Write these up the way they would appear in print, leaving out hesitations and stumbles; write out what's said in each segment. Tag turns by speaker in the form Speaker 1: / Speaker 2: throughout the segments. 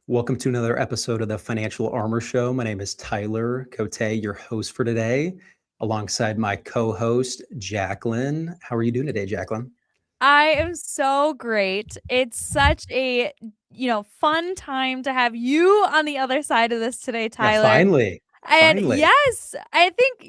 Speaker 1: Welcome to another episode of the Financial Armor Show. My name is Tyler Cote, your host for today, alongside my co-host, Jaclyn. How are you doing today, Jaclyn?
Speaker 2: I am so great. It's such a, fun time to have you on the other side of this today,
Speaker 1: Yeah,
Speaker 2: Tyler.
Speaker 1: finally,
Speaker 2: And
Speaker 1: finally.
Speaker 2: yes, I think,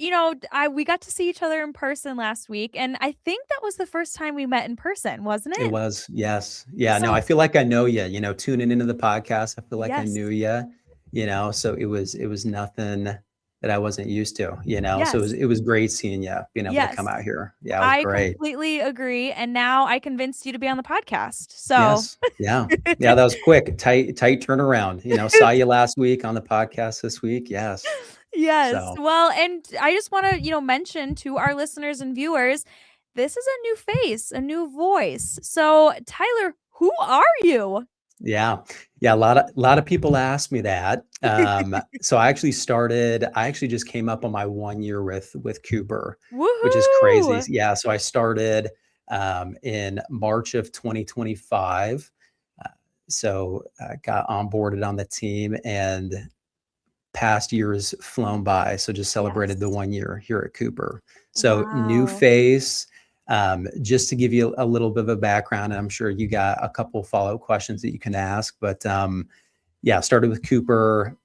Speaker 2: we got to see each other in person last week, and I think that was the first time we met in person, wasn't
Speaker 1: It
Speaker 2: it?
Speaker 1: was, yes. Yeah, no, I
Speaker 2: So,
Speaker 1: feel like I know you, tuning into the podcast. I feel like I
Speaker 2: yes.
Speaker 1: knew you, so it was nothing that I wasn't used to, so it was,
Speaker 2: Yes.
Speaker 1: it was great seeing you, being able to come
Speaker 2: Yes.
Speaker 1: out here. Yeah, it was
Speaker 2: I
Speaker 1: great.
Speaker 2: completely agree, and now I convinced you to be on the podcast. So,
Speaker 1: Yes. Yeah. Yeah, that was quick. Tight turnaround. Saw you last week on the podcast this week. Yes.
Speaker 2: yes.
Speaker 1: So,
Speaker 2: Well, and I just want to, mention to our listeners and viewers, this is a new face, a new voice. So, Tyler, who are you?
Speaker 1: yeah. Yeah, a lot of people ask me that. So I actually just came up on my 1 year with Cooper, which is crazy.
Speaker 2: Woohoo!
Speaker 1: Yeah, so I started in March of 2025. Uh, so I got onboarded on the team and past years flown by. So just celebrated the
Speaker 2: Yes.
Speaker 1: 1 year here at Cooper. So new
Speaker 2: Wow.
Speaker 1: face. Just to give you a little bit of a background, and I'm sure you got a couple follow-up questions that you can ask. But yeah, started with Cooper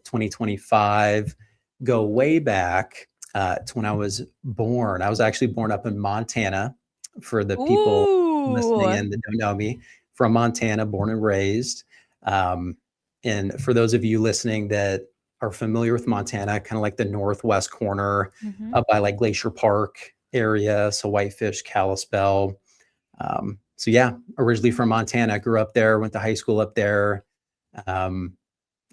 Speaker 1: 2025. Go way back to when I was born. I was actually born up in Montana. For the people listening
Speaker 2: Ooh.
Speaker 1: in that don't know me, from Montana, born and raised. Um, and for those of you listening that are familiar with Montana, kind of like the northwest corner
Speaker 2: Mhm.
Speaker 1: up by like Glacier Park area, so Whitefish, Kalispell. So yeah, originally from Montana, grew up there, went to high school up there. Um,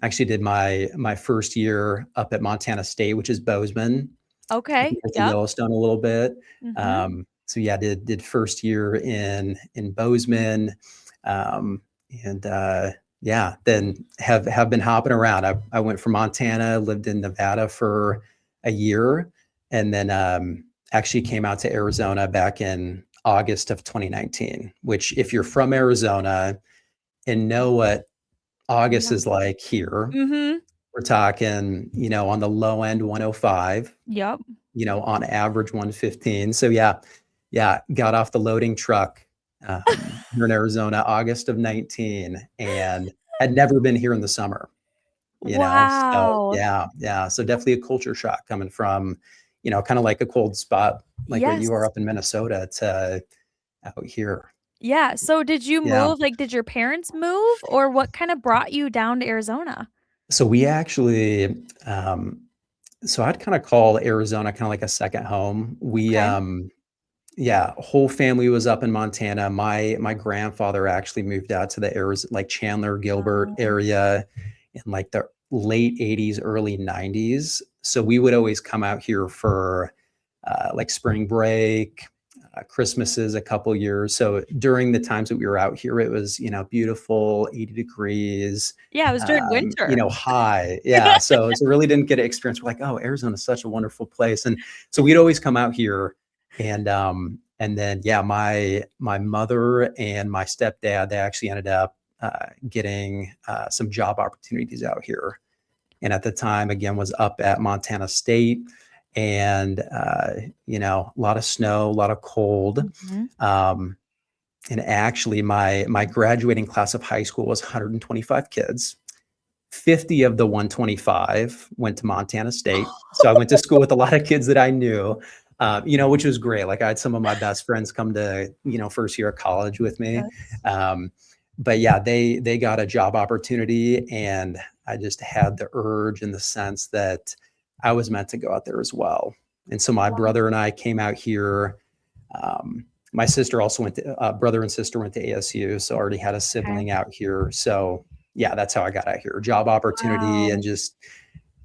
Speaker 1: Actually did my first year up at Montana State, which is Bozeman,
Speaker 2: Okay.
Speaker 1: north of
Speaker 2: Yep.
Speaker 1: Yellowstone a little bit.
Speaker 2: Mhm.
Speaker 1: So yeah, did first year in Bozeman, um, and yeah, then have been hopping around. I went from Montana, lived in Nevada for a year, and then actually came out to Arizona back in August of 2019. Which, if you're from Arizona and know what August
Speaker 2: Yeah.
Speaker 1: is like here,
Speaker 2: Mhm.
Speaker 1: we're talking, on the low end 105,
Speaker 2: Yep.
Speaker 1: on average 115. So yeah, got off the loading truck here in Arizona, August of 19, and had never been here in the summer, So
Speaker 2: Wow.
Speaker 1: yeah. So definitely a culture shock coming from, kind of like a cold spot, like what you are
Speaker 2: Yes.
Speaker 1: up in Minnesota to out here.
Speaker 2: Yeah. So did you
Speaker 1: Yeah.
Speaker 2: move? Like, did your parents move, or what kind of brought you down to Arizona?
Speaker 1: So we actually, so I'd kind of call Arizona kind of like a second home.
Speaker 2: Okay.
Speaker 1: Yeah, whole family was up in Montana. My grandfather actually moved out to the Arizona, like Chandler, Gilbert
Speaker 2: Oh.
Speaker 1: area in like the late 80s, early 90s. So we would always come out here for like spring break, Christmases a couple years. So during the times that we were out here, it was, beautiful, 80 degrees,
Speaker 2: Yeah, it was during winter.
Speaker 1: high. Yeah. So really didn't get to experience. We're like, oh, Arizona's such a wonderful place. And so we'd always come out here, and then yeah, my mother and my stepdad, they actually ended up getting some job opportunities out here. And at the time, again, was up at Montana State, and a lot of snow, a lot of cold.
Speaker 2: Mhm.
Speaker 1: Um, and actually, my graduating class of high school was 125 kids. 50 of the 125 went to Montana State. So I went to school with a lot of kids that I knew, which was great. Like I had some of my best friends come to, first year of college with me.
Speaker 2: Yes.
Speaker 1: Um, but yeah, they got a job opportunity, and I just had the urge and the sense that I was meant to go out there as well. And so my
Speaker 2: Wow.
Speaker 1: brother and I came out here. My sister also went to brother and sister went to ASU, so already had a
Speaker 2: Okay.
Speaker 1: sibling out here. So yeah, that's how I got out here. Job opportunity
Speaker 2: Wow.
Speaker 1: and just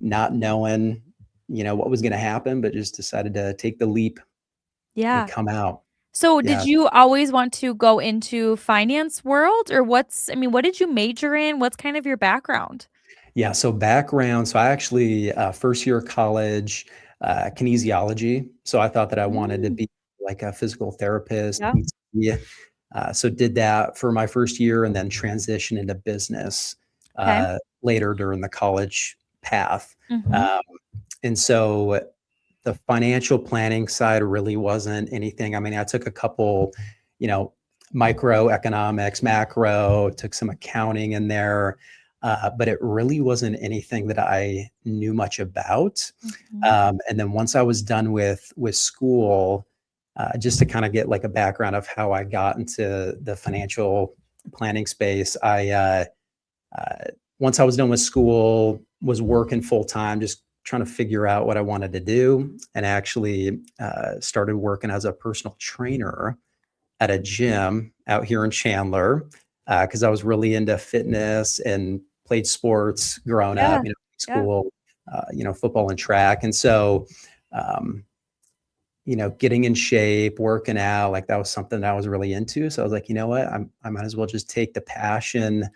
Speaker 1: not knowing, what was going to happen, but just decided to take the leap and
Speaker 2: Yeah.
Speaker 1: come out.
Speaker 2: So did
Speaker 1: Yeah.
Speaker 2: you always want to go into finance world, or what did you major in? What's kind of your background?
Speaker 1: Yeah. So background. So I actually, first year of college, kinesiology. So I thought that I wanted to
Speaker 2: Mm.
Speaker 1: be like a physical therapist,
Speaker 2: Yep.
Speaker 1: PT. So did that for my first year and then transition into business.
Speaker 2: Okay.
Speaker 1: later during the college path.
Speaker 2: Mhm.
Speaker 1: Um, and so the financial planning side really wasn't anything. I mean, I took a couple, you know, microeconomics, macro, took some accounting in there, but it really wasn't anything that I knew much about.
Speaker 2: Mhm.
Speaker 1: And then once I was done with school, just to kind of get like a background of how I got into the financial planning space, uh, once I was done with school, was working full time, just trying to figure out what I wanted to do, and actually started working as a personal trainer at a gym out here in Chandler because I was really into fitness and played sports growing up,
Speaker 2: Yeah.
Speaker 1: you know,
Speaker 2: Yeah.
Speaker 1: school, you know, football and track. And so, um, you know, getting in shape, working out, like that was something that I was really into. So I was like, you know what, I might as well just take the passion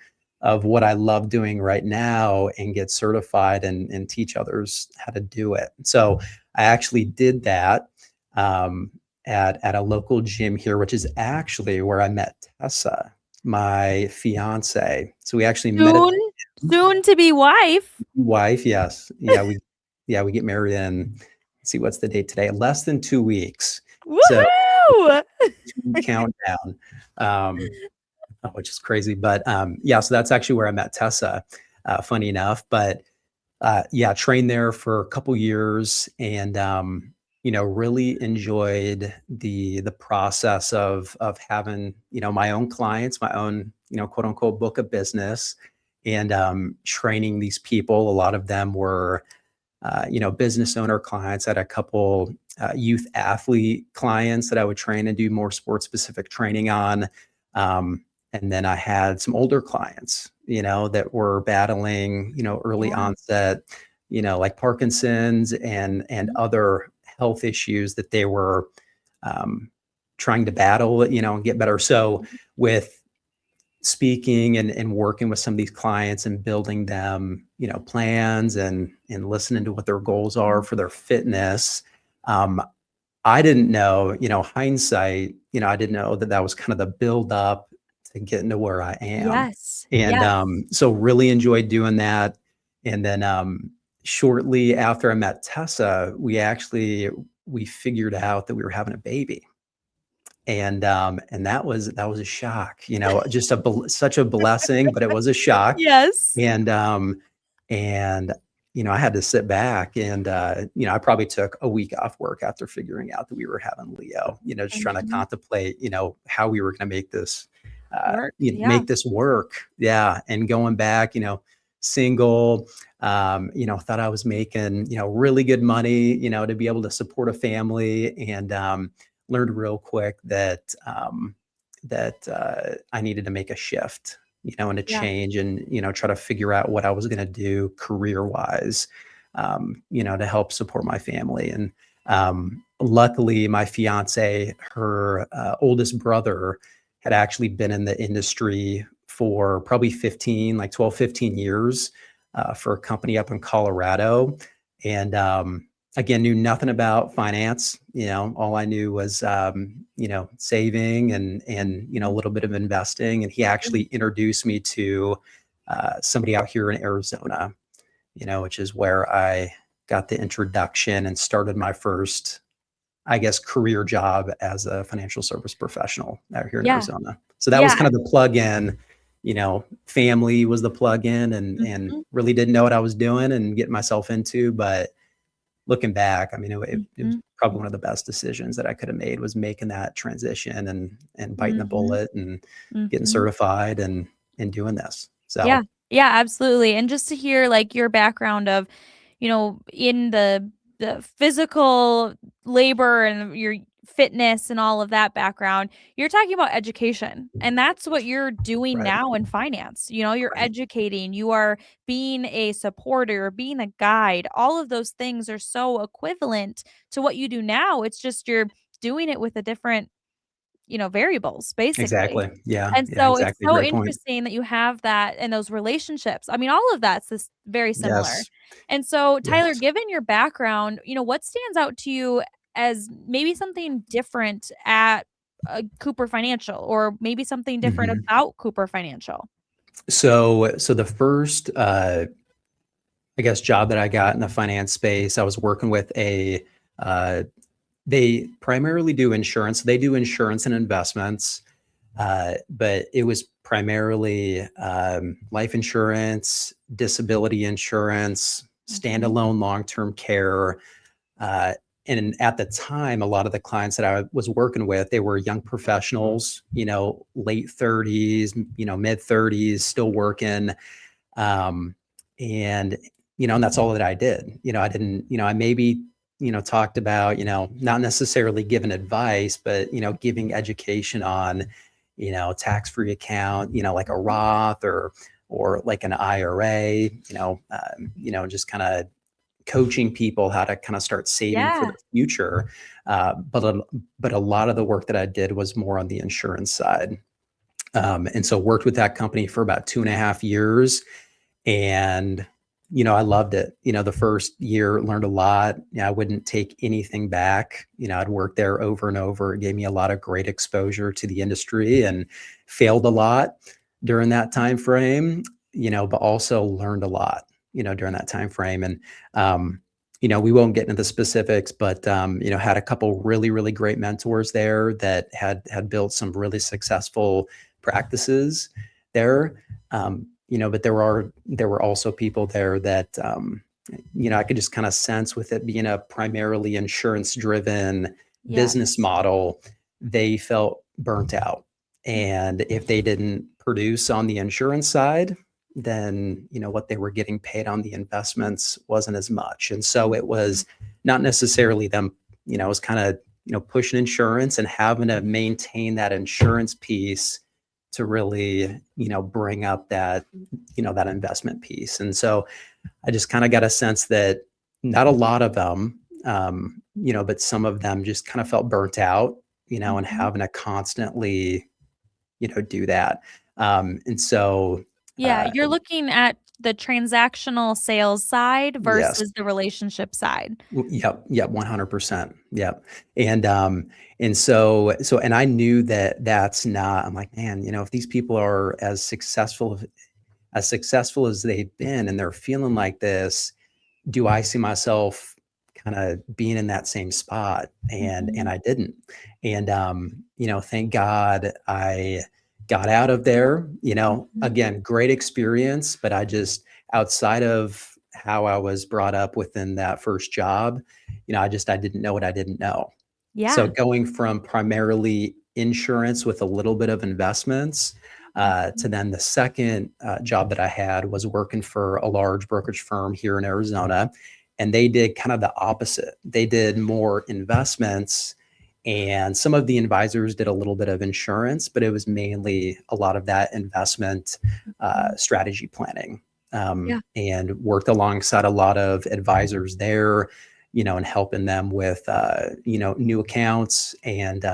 Speaker 1: of what I love doing right now and get certified and teach others how to do it. So I actually did that um, at a local gym here, which is actually where I met Tessa, my fiance. So we actually met at
Speaker 2: Soon,
Speaker 1: the
Speaker 2: soon to be wife.
Speaker 1: wife. Yes, yeah, we get married in. Let's see, what's the date today? Less than 2 weeks. So
Speaker 2: Woohoo!
Speaker 1: countdown, which is crazy. But yeah, so that's actually where I met Tessa. Funny enough, but yeah, trained there for a couple years, and you know, really enjoyed the process of having, you know, my own clients, my own, you know, quote unquote book of business, and training these people. A lot of them were you know, business owner clients. I had a couple youth athlete clients that I would train and do more sports specific training on. And then I had some older clients, you know, that were battling, you know, early
Speaker 2: Yeah.
Speaker 1: onset, you know, like Parkinson's and
Speaker 2: Mhm.
Speaker 1: other health issues that they were um, trying to battle, you know, and get better. So with speaking and working with some of these clients and building them, you know, plans and listening to what their goals are for their fitness. Um, I didn't know, you know, hindsight, you know, I didn't know that that was kind of the build up to getting to where I am.
Speaker 2: Yes.
Speaker 1: And
Speaker 2: Yes.
Speaker 1: so really enjoyed doing that. And then shortly after I met Tessa, we figured out that we were having a baby, and that was a shock, you know, just such a blessing, but it was a shock.
Speaker 2: Yes.
Speaker 1: And and you know, I had to sit back and you know, I probably took a week off work after figuring out that we were having Leo, you know, just trying to
Speaker 2: Mhm.
Speaker 1: contemplate, you know, how we were going to make this
Speaker 2: Work.
Speaker 1: you know,
Speaker 2: Yeah.
Speaker 1: make this work. Yeah, and going back, you know, single, you know, thought I was making, you know, really good money, you know, to be able to support a family, and learned real quick that I needed to make a shift, you know, and a
Speaker 2: Yeah.
Speaker 1: change, and you know, try to figure out what I was going to do career wise, you know, to help support my family. And luckily, my fiance, her oldest brother, had actually been in the industry for probably 15, like 12, 15 years for a company up in Colorado. And again, knew nothing about finance. You know, all I knew was you know, saving and you know, a
Speaker 2: Mhm.
Speaker 1: little bit of investing. And he actually introduced me to somebody out here in Arizona, you know, which is where I got the introduction and started my first, I guess, career job as a financial service professional out here in
Speaker 2: Yeah.
Speaker 1: Arizona. So that was
Speaker 2: Yeah.
Speaker 1: kind of the plug in, you know, family was the plug in, and
Speaker 2: Mhm.
Speaker 1: really didn't know what I was doing and getting myself into. But looking back, I mean, it was
Speaker 2: Mhm.
Speaker 1: probably one of the best decisions that I could have made, was making that transition and biting the
Speaker 2: Mhm.
Speaker 1: bullet and getting
Speaker 2: Mhm.
Speaker 1: certified and doing this.
Speaker 2: Yeah.
Speaker 1: So
Speaker 2: Yeah, absolutely. And just to hear like your background of, in the physical labor and your fitness and all of that background, you're talking about education. And that's what you're doing
Speaker 1: right,
Speaker 2: now in finance. You're
Speaker 1: right,
Speaker 2: educating, you are being a supporter, being a guide. All of those things are so equivalent to what you do now. It's just you're doing it with a different variables, basically.
Speaker 1: exactly, yeah,
Speaker 2: And
Speaker 1: yeah,
Speaker 2: so it's
Speaker 1: exactly,
Speaker 2: so
Speaker 1: great point.
Speaker 2: interesting that you have that and those relationships. I mean, all of that's this very similar.
Speaker 1: Yes,
Speaker 2: And so, Tyler,
Speaker 1: yes.
Speaker 2: given your background, what stands out to you as maybe something different at Cooper Financial or maybe something different
Speaker 1: Mhm.
Speaker 2: about Cooper Financial?
Speaker 1: So the first, I guess, job that I got in the finance space, I was working with uh, they primarily do insurance. They do insurance and investments, but it was primarily life insurance, disability insurance,
Speaker 2: Mhm.
Speaker 1: standalone long-term care. Uh, and at the time, a lot of the clients that I was working with, they were young professionals, late 30s, mid 30s, still working. Um, and, and that's all that I did. I didn't, I maybe, talked about, not necessarily giving advice, but, giving education on, tax-free account, like a Roth or like an IRA, just kind of coaching people how to kind of start saving for
Speaker 2: Yeah.
Speaker 1: the future. But a lot of the work that I did was more on the insurance side. And so worked with that company for about 2.5 years, and I loved it. The first year learned a lot. I wouldn't take anything back. I'd worked there over and over. It gave me a lot of great exposure to the industry, and failed a lot during that time frame, but also learned a lot, during that time frame. And we won't get into the specifics, but had a couple really, really great mentors there that had built some really successful practices there. But there were also people there that I could just kind of sense, with it being a primarily insurance driven business
Speaker 2: Yes.
Speaker 1: model, they felt burnt out. And if they didn't produce on the insurance side, then what they were getting paid on the investments wasn't as much. And so it was not necessarily them, it was kind of pushing insurance and having to maintain that insurance piece to really bring up that investment piece. And so I just kind of got a sense that not a lot of them, but some of them just kind of felt burnt out, and
Speaker 2: Mhm.
Speaker 1: having to constantly do that. And so
Speaker 2: Yeah,
Speaker 1: uh,
Speaker 2: you're looking at the transactional sales side
Speaker 1: yes.
Speaker 2: versus the relationship side.
Speaker 1: Yep, yep, 100%. Yep. And and I knew that that's not, I'm like, man, if these people are as successful as they've been, and they're feeling like this, do I see myself kind of being in that same spot? And
Speaker 2: Mhm.
Speaker 1: I didn't. And thank God I got out of there.
Speaker 2: Mhm.
Speaker 1: Again, great experience, but I just, outside of how I was brought up within that first job, I didn't know what I didn't know. So
Speaker 2: Yeah.
Speaker 1: going from primarily insurance with a little bit of investments, to
Speaker 2: Mhm.
Speaker 1: then the second job that I had was working for a large brokerage firm here in Arizona. And they did kind of the opposite. They did more investments, and some of the advisors did a little bit of insurance, but it was mainly a lot of that investment
Speaker 2: Mhm.
Speaker 1: strategy planning.
Speaker 2: Yeah.
Speaker 1: And worked alongside a lot of advisors there, and helping them with, new accounts, and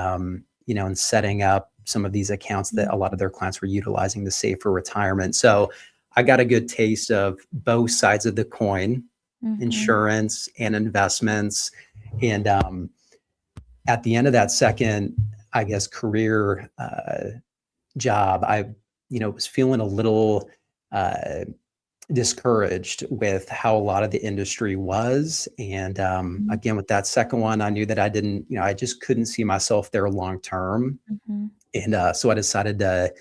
Speaker 1: setting up some of these accounts that a lot of
Speaker 2: Mhm.
Speaker 1: their clients were utilizing to save for retirement. So I got a good taste of both sides of the coin,
Speaker 2: Mhm.
Speaker 1: insurance and investments. And at the end of that second, I guess, career job, I, was feeling a little uh, discouraged with how a lot of the industry was. And
Speaker 2: Mhm.
Speaker 1: again, with that second one, I knew that I didn't, I just couldn't see myself there long term.
Speaker 2: Mhm.
Speaker 1: And so I decided to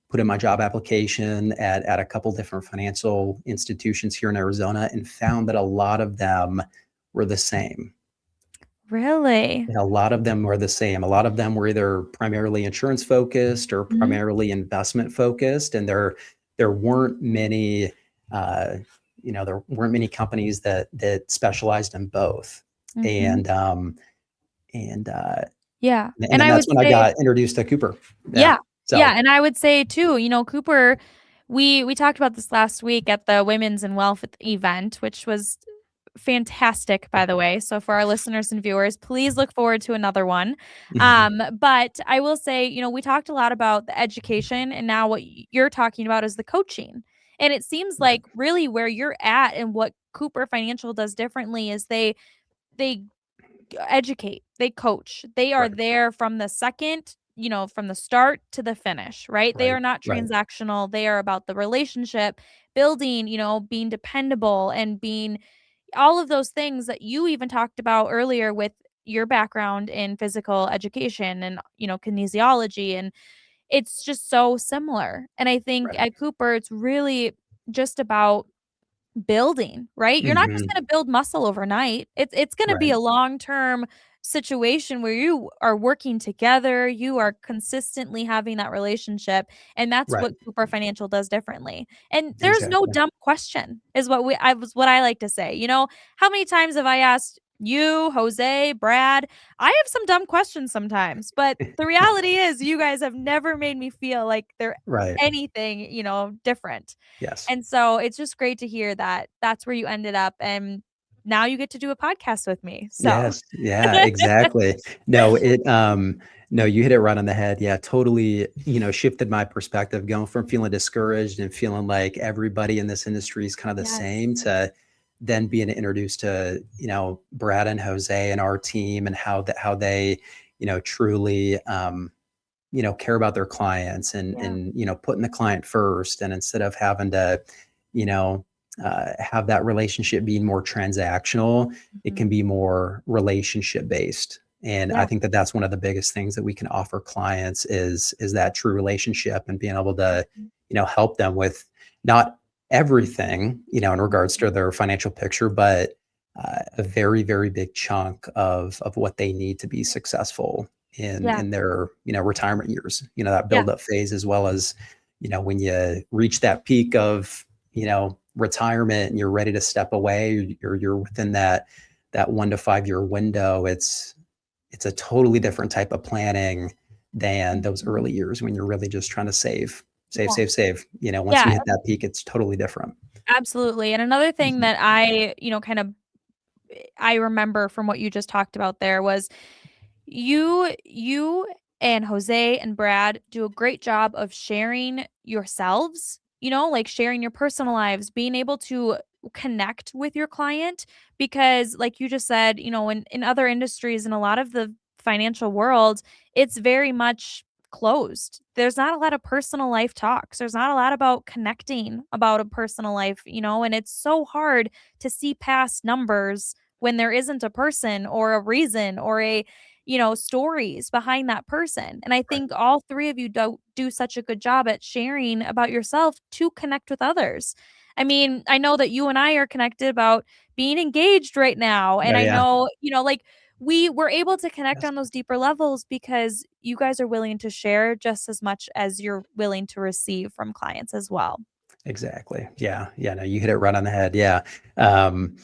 Speaker 1: put in my job application at a couple different financial institutions here in Arizona, and found that a lot of them were the same.
Speaker 2: Really?
Speaker 1: And a lot of them were the same. A lot of them were either primarily insurance focused or
Speaker 2: Mhm.
Speaker 1: primarily investment focused, and there weren't many, uh, there weren't many companies that specialized in both.
Speaker 2: Mhm.
Speaker 1: And and uh,
Speaker 2: Yeah,
Speaker 1: and
Speaker 2: and
Speaker 1: then
Speaker 2: I
Speaker 1: that's
Speaker 2: would
Speaker 1: when I
Speaker 2: say
Speaker 1: got introduced to Cooper. Yeah.
Speaker 2: yeah, yeah,
Speaker 1: So
Speaker 2: and I would say too, Cooper, we talked about this last week at the Women's and Wealth event, which was fantastic, by the way. So for our listeners and viewers, please look forward to another one.
Speaker 1: mhm,
Speaker 2: But I will say, we talked a lot about the education, and now what you're talking about is the coaching. And it seems
Speaker 1: right,
Speaker 2: like really where you're at and what Cooper Financial does differently is they educate, they coach. They are
Speaker 1: right,
Speaker 2: there from the second from the start to the finish, right? They
Speaker 1: Right.
Speaker 2: are not
Speaker 1: Right.
Speaker 2: transactional. They are about the relationship, building, being dependable and being all of those things that you even talked about earlier with your background in physical education and, kinesiology. And it's just so similar. And I think
Speaker 1: Right.
Speaker 2: at Cooper, it's really just about building, right? You're not just
Speaker 1: Hmm.
Speaker 2: gonna build muscle overnight. It's gonna be
Speaker 1: Right.
Speaker 2: a long-term situation where you are working together, you are consistently having that relationship, and that's
Speaker 1: Right.
Speaker 2: what Cooper Financial does differently. And there's no
Speaker 1: Exactly.
Speaker 2: dumb question is what I like to say. How many times have I asked you, Jose, Brad? I have some dumb questions sometimes, but the reality is you guys have never made me feel like they're
Speaker 1: Right.
Speaker 2: anything, different.
Speaker 1: Yes.
Speaker 2: And so it's just great to hear that that's where you ended up, and now you get to do a podcast with me. So
Speaker 1: Yes. Yeah, exactly. No, no, you hit it right on the head. Yeah, totally, shifted my perspective going from feeling discouraged and feeling like everybody in this industry is kind of the same
Speaker 2: Yes.
Speaker 1: to then being introduced to, Brad and Jose and our team and how they, truly, care about their clients
Speaker 2: Yeah.
Speaker 1: and putting the client first, and instead of having to you know have that relationship being more transactional, it
Speaker 2: Mhm.
Speaker 1: can be more relationship based. And I
Speaker 2: Yeah.
Speaker 1: think that that's one of the biggest things that we can offer clients is that true relationship and being able to
Speaker 2: Mhm.
Speaker 1: help them with not everything in regards
Speaker 2: Mhm.
Speaker 1: to their financial picture, but a very, very big chunk of what they need to be successful
Speaker 2: Yeah.
Speaker 1: in their retirement years, that
Speaker 2: Yeah.
Speaker 1: build up phase, as well as when you reach that peak of retirement and you're ready to step away, you're within that 1 to 5 year window. It's a totally different type of planning than those
Speaker 2: Mhm.
Speaker 1: early years when you're really just trying to save, save,
Speaker 2: Yeah.
Speaker 1: save, save. Once you
Speaker 2: Yeah,
Speaker 1: hit that peak, it's totally different.
Speaker 2: absolutely. And another thing
Speaker 1: Mhm.
Speaker 2: that kind of I remember from what you just talked about there was you and Jose and Brad do a great job of sharing yourselves, like sharing your personal lives, being able to connect with your client because like you just said, in other industries in a lot of the financial world, it's very much closed. There's not a lot of personal life talks. There's not a lot about connecting about a personal life, and it's so hard to see past numbers when there isn't a person or a reason or a stories behind that person. And I
Speaker 1: Right.
Speaker 2: think all three of you do such a good job at sharing about yourself to connect with others. I mean, I know that you and I are connected about being engaged right now. And
Speaker 1: Oh
Speaker 2: I
Speaker 1: yeah.
Speaker 2: know, like we were able to connect
Speaker 1: Yes.
Speaker 2: on those deeper levels because you guys are willing to share just as much as you're willing to receive from clients as well.
Speaker 1: Exactly. Yeah. Yeah. No, you hit it right on the head. Yeah. Um,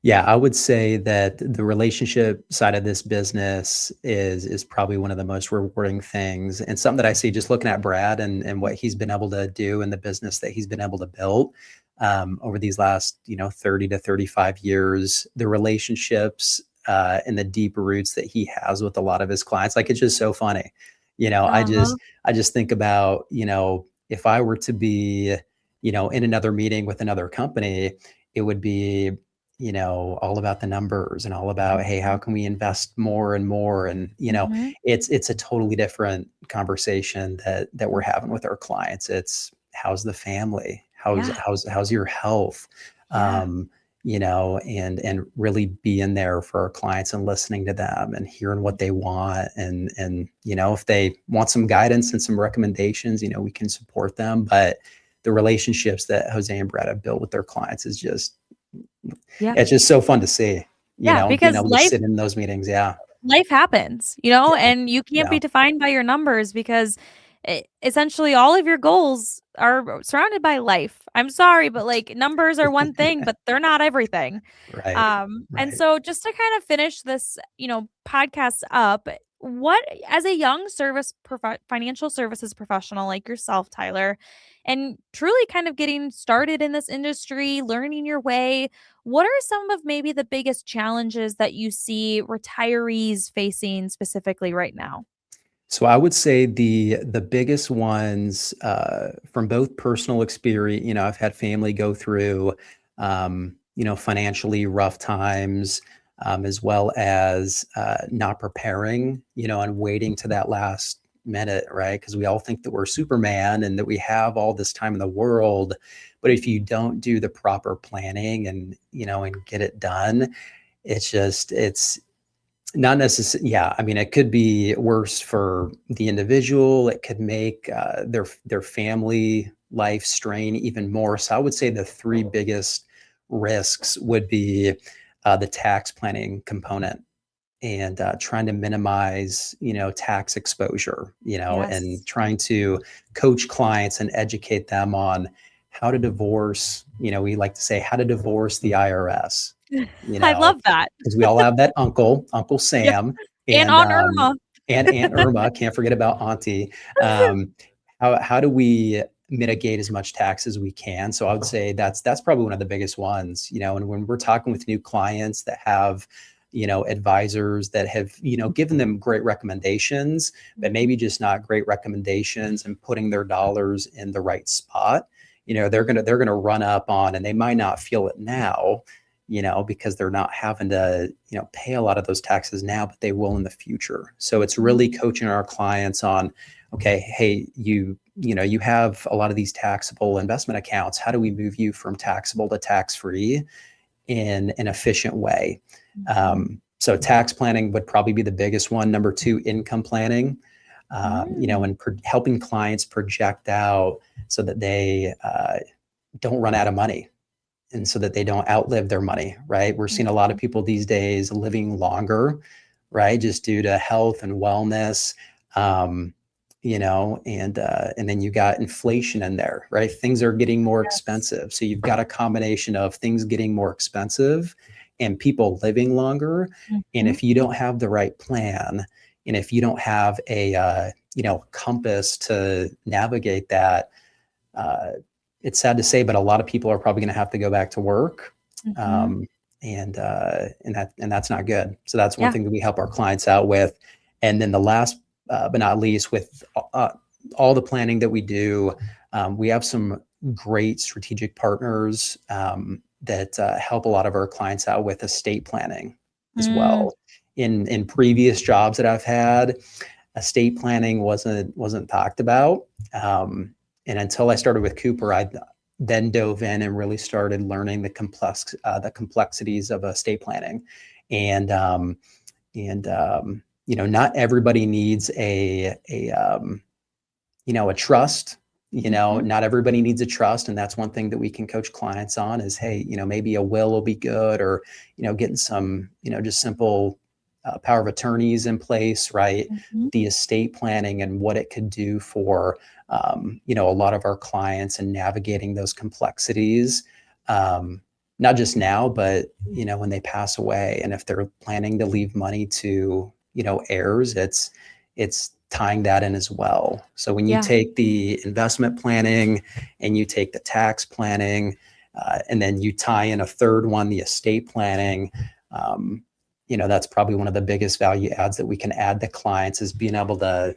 Speaker 1: yeah, I would say that the relationship side of this business is probably one of the most rewarding things, and something that I see just looking at Brad and what he's been able to do in the business that he's been able to build over these last 30 to 35 years. The relationships and the deep roots that he has with a lot of his clients, like it's just so funny. You know, I
Speaker 2: Uh-huh.
Speaker 1: just I just think about if I were to be in another meeting with another company, it would be all about the numbers and all about, hey, how
Speaker 2: Mhm.
Speaker 1: can we invest more and more? And,
Speaker 2: Mhm.
Speaker 1: it's a totally different conversation that we're having
Speaker 2: Mhm.
Speaker 1: with our clients. It's how's the family?
Speaker 2: Yeah.
Speaker 1: How's your health?
Speaker 2: Yeah.
Speaker 1: Um, and really being there for our clients and listening to them and hearing what they want. And, if they want some guidance and some recommendations, we can support them. But the relationships that Jose and Brad have built with their clients is just
Speaker 2: Yeah.
Speaker 1: it's just so fun to see,
Speaker 2: Yeah,
Speaker 1: being
Speaker 2: because
Speaker 1: able to sit in those meetings. Yeah.
Speaker 2: life happens,
Speaker 1: Yeah.
Speaker 2: and you can't
Speaker 1: Yeah.
Speaker 2: be defined by your numbers because essentially all of your goals are surrounded by life. I'm sorry, but like numbers are one thing, but they're not everything.
Speaker 1: Right.
Speaker 2: And
Speaker 1: Right.
Speaker 2: so just to kind of finish this, podcast up, what as a young financial services professional like yourself, Tyler, and truly kind of getting started in this industry, learning your way, what are some of maybe the biggest challenges that you see retirees facing specifically right now?
Speaker 1: So I would say the biggest ones from both personal experience, I've had family go through, financially rough times, as well as not preparing, and waiting to that last minute, right? Because we all think that we're Superman and that we have all this time in the world. But if you don't do the proper planning and, and get it done, it's not necessarily, yeah. I mean, it could be worse for the individual. It could make their family life strain even more. So I would say the three biggest risks would be the tax planning component and trying to minimize, tax exposure, and
Speaker 2: Yes.
Speaker 1: trying to coach clients and educate them on how to divorce. We like to say how to divorce the IRS, you
Speaker 2: I
Speaker 1: know,
Speaker 2: love that.
Speaker 1: because we all have that Uncle
Speaker 2: Yeah,
Speaker 1: Sam,
Speaker 2: and
Speaker 1: and
Speaker 2: on Irma.
Speaker 1: and Aunt Irma. Can't forget about Auntie. Um, how do we mitigate as much tax as we can? So I would say that's probably one of the biggest ones. And when we're talking with new clients that have, advisors that have, given them great recommendations, but maybe just not great recommendations and putting their dollars in the right spot. They're gonna run up on, and they might not feel it now, because they're not having to, pay a lot of those taxes now, but they will in the future. So it's really coaching our clients on, okay, hey, you have a lot of these taxable investment accounts. How do we move you from taxable to tax-free in an efficient way? So tax planning would probably be the biggest one. Number two, income planning, and helping clients project out so that they don't run out of money and so that they don't outlive their money, right? We're seeing a lot of people these days living longer, right? Just due to health and wellness, and then you got inflation in there, right? Things are getting more
Speaker 2: Yes.
Speaker 1: expensive. So you've got a combination of things getting more expensive and people living longer. And
Speaker 2: Mhm.
Speaker 1: if you don't have the right plan, and if you don't have a, compass to navigate that, uh, it's sad to say, but a lot of people are probably going to have to go back to work,
Speaker 2: Mhm.
Speaker 1: um, and that's not good. So that's one
Speaker 2: Yeah.
Speaker 1: thing that we help our clients out with. And then the last, but not least, with all the planning that we do, we have some great strategic partners that help a lot of our clients out with estate planning as
Speaker 2: Mm.
Speaker 1: well. In previous jobs that I've had, estate planning wasn't talked about. And until I started with Cooper, I then dove in and really started learning the complexities of estate planning, and not everybody needs a trust.
Speaker 2: Mhm.
Speaker 1: Not everybody needs a trust, and that's one thing that we can coach clients on is, hey, maybe a will be good, or getting some just simple power of attorneys in place, right?
Speaker 2: Mhm.
Speaker 1: The estate planning and what it could do for a lot of our clients and navigating those complexities, not just now, but when they pass away, and if they're planning to leave money to heirs, it's tying that in as well. So when you
Speaker 2: Yeah.
Speaker 1: take the investment planning and you take the tax planning, and then you tie in a third one, the estate planning, that's probably one of the biggest value adds that we can add to clients, is being able to,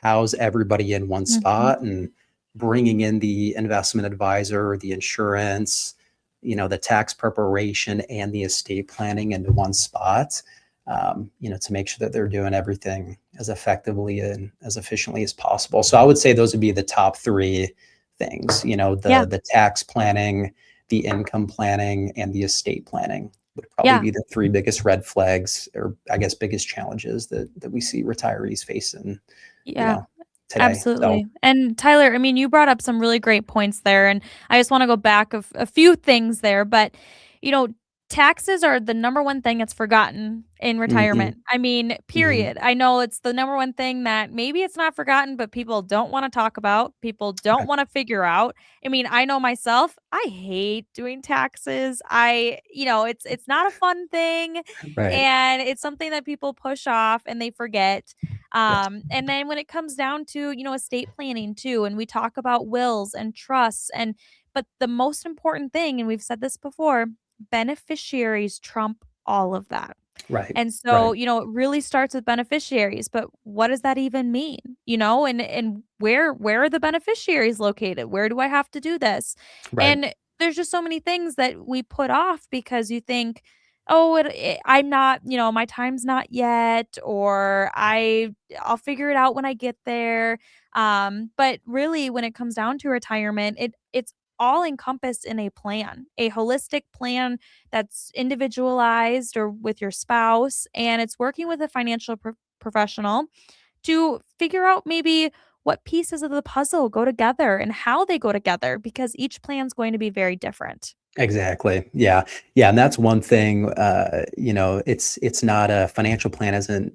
Speaker 1: house everybody in one
Speaker 2: Mhm.
Speaker 1: spot and bringing in the investment advisor, the insurance, the tax preparation and the estate planning into one spot, to make sure that they're doing everything as effectively and as efficiently as possible. So I would say those would be the top three things,
Speaker 2: Yeah.
Speaker 1: the tax planning, the income planning, and the estate planning would probably
Speaker 2: Yeah.
Speaker 1: be the three biggest red flags, or I guess biggest challenges that we see retirees facing, you
Speaker 2: Yeah.
Speaker 1: know, today. So
Speaker 2: Absolutely. And Tyler, I mean, you brought up some really great points there, and I just want to go back a few things there, but you know, taxes are the number one thing that's forgotten in
Speaker 1: mhm,
Speaker 2: retirement. I mean,
Speaker 1: mhm,
Speaker 2: period. I know it's the number one thing that maybe it's not forgotten, but people don't want to talk about, people don't
Speaker 1: right,
Speaker 2: want to figure out. I mean, I know myself, I hate doing taxes. It's not a fun thing,
Speaker 1: right,
Speaker 2: and it's something that people push off and they forget.
Speaker 1: yes,
Speaker 2: And then when it comes down to, estate planning too, and we talk about wills and trusts but the most important thing, and we've said this before, beneficiaries trump all of that.
Speaker 1: right,
Speaker 2: And so,
Speaker 1: right,
Speaker 2: it really starts with beneficiaries, but what does that even mean? And where are the beneficiaries located? Where do I have to do this?
Speaker 1: right,
Speaker 2: And there's just so many things that we put off because you think "Oh, I'm not, my time's not yet," or I'll figure it out when I get there. But really when it comes down to retirement, it's all encompassed in a plan, a holistic plan that's individualized or with your spouse, and it's working with a financial professional to figure out maybe what pieces of the puzzle go together and how they go together because each plan's going to be very different.
Speaker 1: Exactly. Yeah. Yeah, and that's one thing, it's not a financial plan isn't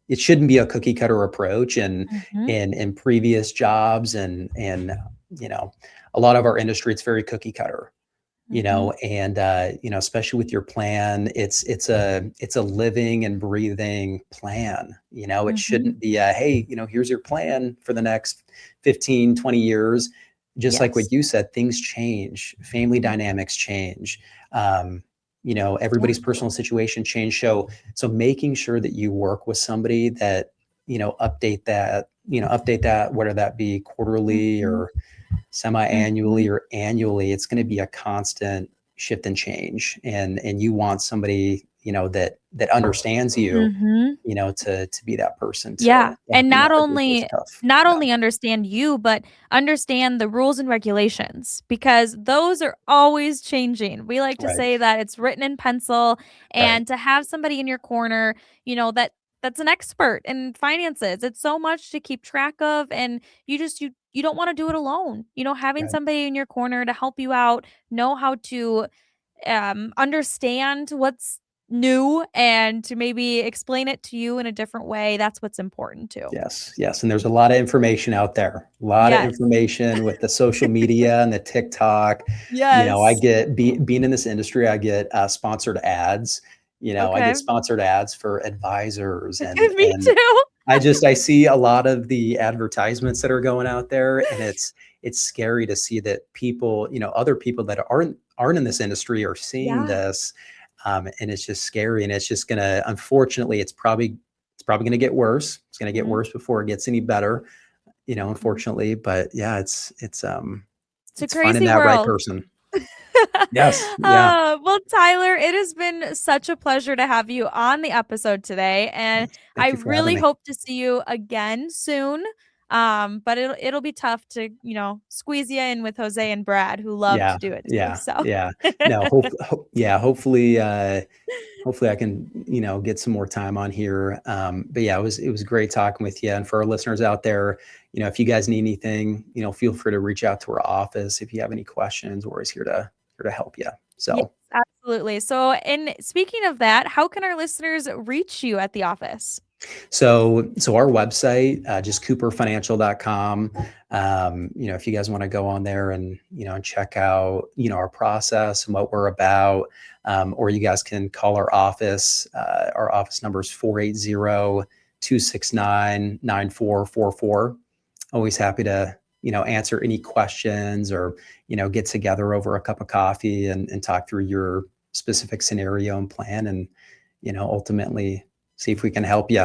Speaker 1: it shouldn't be a cookie cutter approach and
Speaker 2: Mhm.
Speaker 1: in previous jobs and you know, a lot of our industry, it's very cookie cutter,
Speaker 2: Mhm.
Speaker 1: and especially with your plan, it's a living and breathing plan. It
Speaker 2: Mhm.
Speaker 1: shouldn't be a, hey, here's your plan for the next 15, 20 years. Just like what
Speaker 2: Yes.
Speaker 1: you said, things change, family
Speaker 2: Mhm.
Speaker 1: dynamics change.
Speaker 2: Yeah.
Speaker 1: Everybody's personal situation change. So making sure that you work with somebody that, update that, whether that be quarterly
Speaker 2: Mhm.
Speaker 1: or semi-annually
Speaker 2: Mhm.
Speaker 1: or annually, it's going to be a constant shift and change. And you want somebody, that understands you,
Speaker 2: Mhm.
Speaker 1: to be that person
Speaker 2: Yeah,
Speaker 1: to help
Speaker 2: and
Speaker 1: you
Speaker 2: not
Speaker 1: navigate those
Speaker 2: only
Speaker 1: tough.
Speaker 2: not
Speaker 1: Yeah.
Speaker 2: only understand you, but understand the rules and regulations because those are always changing. We like to
Speaker 1: Right.
Speaker 2: say that it's written in pencil,
Speaker 1: Right.
Speaker 2: and to have somebody in your corner, that's an expert in finances. It's so much to keep track of, and you don't wanna do it alone. Having
Speaker 1: Right.
Speaker 2: somebody in your corner to help you out, know how to understand what's new and to maybe explain it to you in a different way, that's what's important too.
Speaker 1: Yes, yes, and there's a lot of information out there. A lot of
Speaker 2: Yes.
Speaker 1: information with the social media and the TikTok. I
Speaker 2: Yes.
Speaker 1: get being in this industry, I get sponsored ads. I
Speaker 2: Okay.
Speaker 1: get sponsored ads for advisors, and
Speaker 2: Me too.
Speaker 1: I see a lot of the advertisements that are going out there, and it's scary to see that people, other people that aren't in this industry are seeing
Speaker 2: Yeah.
Speaker 1: this, and it's just scary, and it's just gonna, unfortunately, it's probably gonna get worse. It's gonna get
Speaker 2: Mhm,
Speaker 1: worse before it gets any better,
Speaker 2: mhm.
Speaker 1: unfortunately. But yeah, it's
Speaker 2: It's a
Speaker 1: it's finding
Speaker 2: crazy
Speaker 1: that right
Speaker 2: world.
Speaker 1: person. Yes, yeah,
Speaker 2: Well, Tyler, it has been such a pleasure to have you on the episode today, and
Speaker 1: yes.
Speaker 2: I
Speaker 1: Thank you for having
Speaker 2: really
Speaker 1: me.
Speaker 2: hope to see you again soon. But it'll be tough to, squeeze you in with Jose and Brad, who love
Speaker 1: Yeah,
Speaker 2: to do it too,
Speaker 1: yeah,
Speaker 2: so
Speaker 1: yeah. No, yeah, hopefully I can, get some more time on here. But yeah, it was great talking with you. And for our listeners out there, if you guys need anything, feel free to reach out to our office if you have any questions. We're always here to help you.
Speaker 2: Yes,
Speaker 1: So
Speaker 2: absolutely. So, and speaking of that, how can our listeners reach you at the office?
Speaker 1: so our website, just cooperfinancial.com. If you guys want to go on there and, and check out, our process and what we're about, or you guys can call our office. Our office number is 480-269-9444. Always happy to, answer any questions or, get together over a cup of coffee and talk through your specific scenario and plan and, ultimately see if we can help you,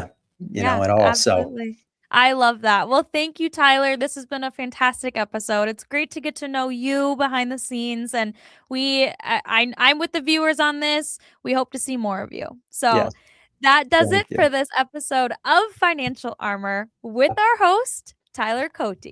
Speaker 2: Yeah,
Speaker 1: at all. So
Speaker 2: absolutely. I love that. Well, thank you, Tyler. This has been a fantastic episode. It's great to get to know you behind the scenes, and I'm with the viewers on this. We hope to see more of you. So
Speaker 1: yes,
Speaker 2: that does
Speaker 1: thank
Speaker 2: it
Speaker 1: you.
Speaker 2: for this episode of Financial Armor with our host, Tyler Cote.